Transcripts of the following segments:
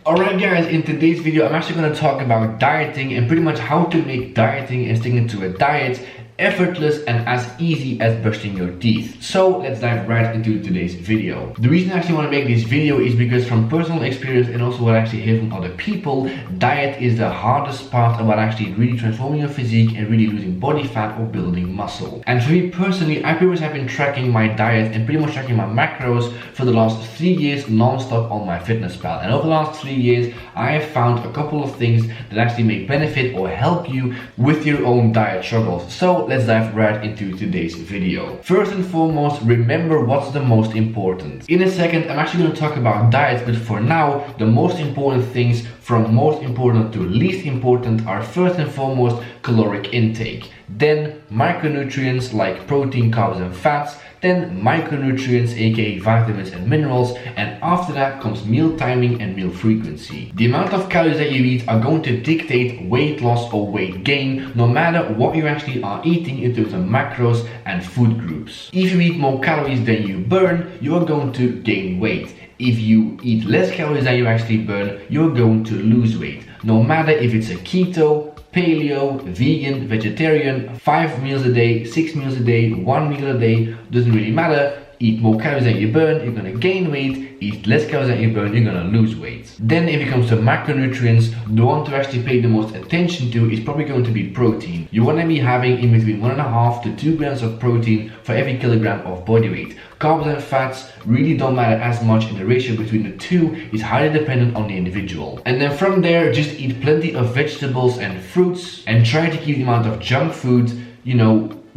Alright guys, in today's video I'm actually going to talk about dieting and pretty much how to make dieting and sticking to a diet effortless and as easy as brushing your teeth. So let's dive right into today's video. The reason I actually want to make this video is because from personal experience and also what I actually hear from other people, diet is the hardest part about actually really transforming your physique and really losing body fat or building muscle. And for me personally, I pretty much have been tracking my diet and pretty much tracking my macros for the last 3 years non-stop on MyFitnessPal. And over the last 3 years, I have found a couple of things that actually may benefit or help you with your own diet struggles. So let's dive right into today's video. First and foremost, remember what's the most important. In a second, I'm actually going to talk about diets, but for now, the most important things from most important to least important are first and foremost caloric intake, then micronutrients like protein, carbs and fats, then micronutrients aka vitamins and minerals, and after that comes meal timing and meal frequency. The amount of calories that you eat are going to dictate weight loss or weight gain no matter what you actually are eating in terms of macros and food groups. If you eat more calories than you burn, you are going to gain weight. If you eat less calories than you actually burn, you're going to lose weight. No matter if it's a keto, paleo, vegan, vegetarian, 5 meals a day, 6 meals a day, 1 meal a day, doesn't really matter. Eat more calories than you burn, you're gonna gain weight. Eat less calories than you burn, you're gonna lose weight. Then if it comes to macronutrients, the one to actually pay the most attention to is probably going to be protein. You wanna be having in between 1.5 to 2 grams of protein for every kilogram of body weight. Carbs and fats really don't matter as much, and the ratio between the two is highly dependent on the individual. And then from there, just eat plenty of vegetables and fruits and try to keep the amount of junk food,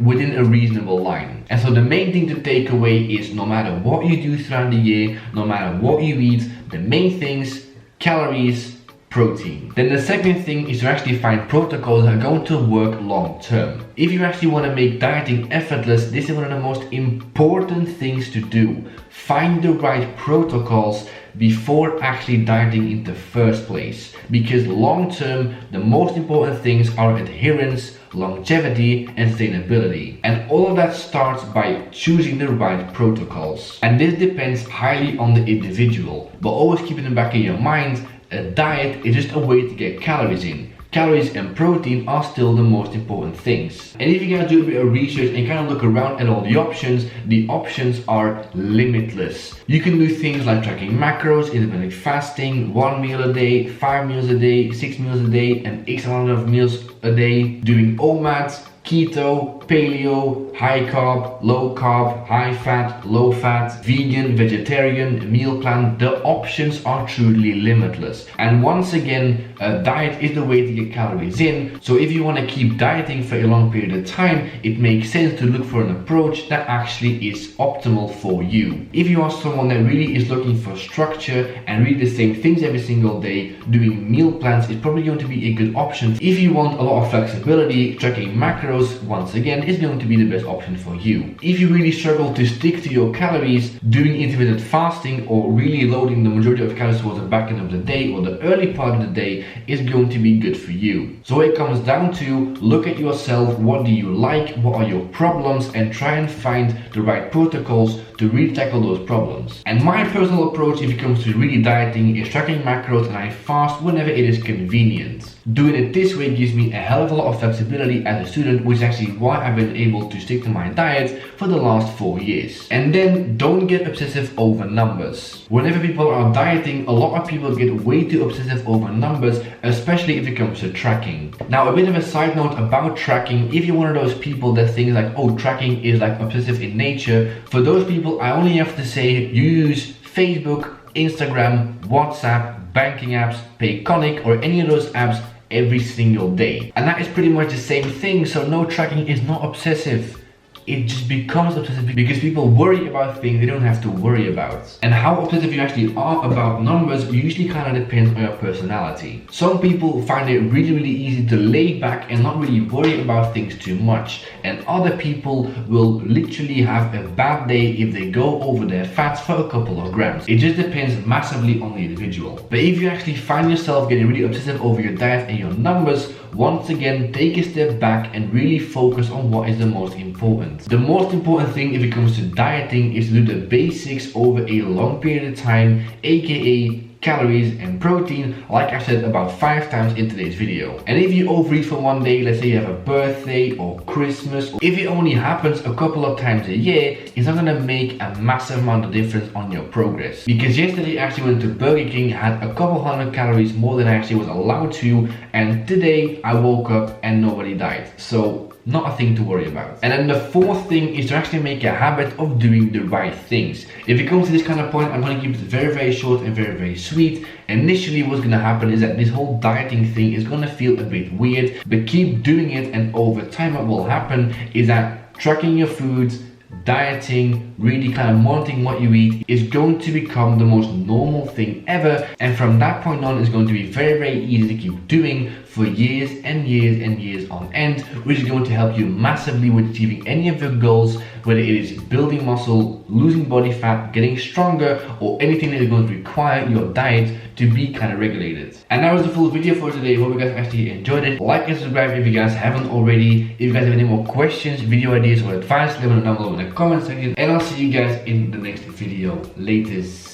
within a reasonable line. And so the main thing to take away is no matter what you do throughout the year, no matter what you eat, the main things, calories, protein. Then the second thing is to actually find protocols that are going to work long term. If you actually want to make dieting effortless, this is one of the most important things to do. Find the right protocols before actually dieting in the first place, because long term the most important things are adherence, longevity and sustainability, and all of that starts by choosing the right protocols. And this depends highly on the individual, but always keep in the back of your mind, a diet is just a way to get calories in. Calories and protein are still the most important things. And if you guys do a bit of research and kind of look around at all the options are limitless. You can do things like tracking macros, intermittent fasting, 1 meal a day, 5 meals a day, 6 meals a day, and X amount of meals a day, doing OMAD, keto, paleo, high carb, low carb, high fat, low fat, vegan, vegetarian, meal plan. The options are truly limitless. And once again, a diet is the way to get calories in. So if you want to keep dieting for a long period of time, it makes sense to look for an approach that actually is optimal for you. If you are someone that really is looking for structure and really the same things every single day, doing meal plans is probably going to be a good option. If you want a lot of flexibility, tracking macros once again is going to be the best option for you. If you really struggle to stick to your calories, doing intermittent fasting or really loading the majority of calories towards the back end of the day or the early part of the day is going to be good for you. So it comes down to look at yourself, what do you like, what are your problems, and try and find the right protocols to really tackle those problems. And my personal approach if it comes to really dieting is tracking macros, and I fast whenever it is convenient. Doing it this way gives me a hell of a lot of flexibility as a student, which is actually why I've been able to stick to my diet for the last 4 years. And then don't get obsessive over numbers. Whenever people are dieting, a lot of people get way too obsessive over numbers, especially if it comes to tracking. Now a bit of a side note about tracking, if you're one of those people that thinks like, oh, tracking is like obsessive in nature, for those people I only have to say you use Facebook, Instagram, WhatsApp, banking apps, Payconic or any of those apps every single day. And that is pretty much the same thing, so no, tracking is not obsessive. It just becomes obsessive because people worry about things they don't have to worry about. And how obsessive you actually are about numbers usually kind of depends on your personality. Some people find it really easy to lay back and not really worry about things too much. And other people will literally have a bad day if they go over their fats for a couple of grams. It just depends massively on the individual. But if you actually find yourself getting really obsessive over your diet and your numbers, once again, take a step back and really focus on what is the most important. The most important thing if it comes to dieting is to do the basics over a long period of time, aka calories and protein, like I said about 5 times in today's video. And if you overeat for one day, let's say you have a birthday or Christmas, or if it only happens a couple of times a year, it's not gonna make a massive amount of difference on your progress. Because yesterday I actually went to Burger King, had a couple hundred calories more than I actually was allowed to, and today I woke up and nobody died. So not a thing to worry about. And then the fourth thing is to actually make a habit of doing the right things. If it comes to this kind of point, I'm going to keep it very short and very sweet. Initially what's going to happen is that this whole dieting thing is going to feel a bit weird, but keep doing it, and over time what will happen is that tracking your foods, dieting, really kind of monitoring what you eat is going to become the most normal thing ever, and from that point on it's going to be very easy to keep doing for years and years on end, which is going to help you massively with achieving any of your goals, whether it is building muscle, losing body fat, getting stronger, or anything that is going to require your diet to be kind of regulated. And that was the full video for today. Hope you guys actually enjoyed it. Like and subscribe if you guys haven't already. If you guys have any more questions, video ideas, or advice, leave them down below in the comment section, and I'll see you guys in the next video. Latest.